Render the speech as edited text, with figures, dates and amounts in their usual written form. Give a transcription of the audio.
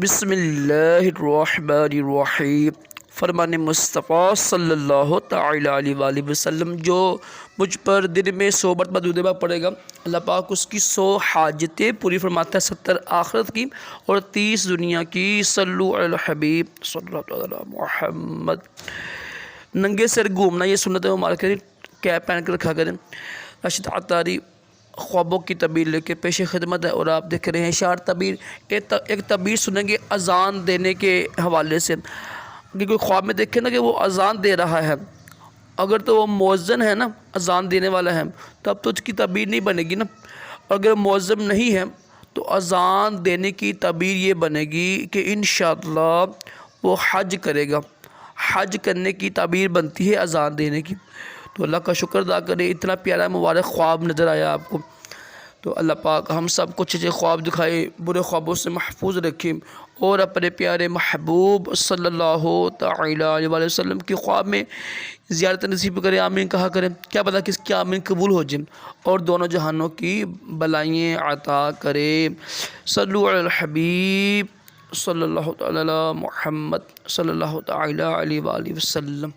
بسم اللہ الرحمن الرحیم۔ فرمان مصطفیٰ صلی اللہ تعالیٰ علیہ وآلہ وسلم جو مجھ پر دن میں 100 مرتبہ درود پاک پڑھے گا، اللہ پاک اس کی 100 حاجتیں پوری فرماتا ہے، 70 آخرت کی اور 30 دنیا کی۔ صلو علی الحبیب صلی اللہ تعالیٰ علی محمد۔ ننگے سر گھومنا یہ سنت ہے، ہمارا کریں کیپ پہن کر رکھا کریں۔ راشد عطاری خوابوں کی تعبیر لے کے پیش خدمت ہے، اور آپ دیکھ رہے ہیں اشعار تعبیر۔ ایک تعبیر سنیں گے اذان دینے کے حوالے سے، کہ کوئی خواب میں دیکھے نا کہ وہ اذان دے رہا ہے، اگر تو وہ مؤذن ہے نا، اذان دینے والا ہے، تو اب تو اس کی تعبیر نہیں بنے گی نا۔ اگر مؤذن نہیں ہے تو اذان دینے کی تعبیر یہ بنے گی کہ انشاءاللہ وہ حج کرے گا۔ حج کرنے کی تعبیر بنتی ہے اذان دینے کی۔ تو اللہ کا شکر ادا کرے، اتنا پیارا مبارک خواب نظر آیا آپ کو، تو اللہ پاک ہم سب کو اچھے خواب دکھائے، برے خوابوں سے محفوظ رکھیں، اور اپنے پیارے محبوب صلی اللہ تعالیٰ علیہ وآلہ وسلم کی خواب میں زیارت نصیب کرے۔ آمین کہا کریں، کیا پتہ کس کی آمین قبول ہو جائے، اور دونوں جہانوں کی بلائیں عطا کرے۔ صلو علی الحبیب صلی اللہ تعالیٰ علی محمد صلی اللہ تعالیٰ علیہ وآلہ وسلم۔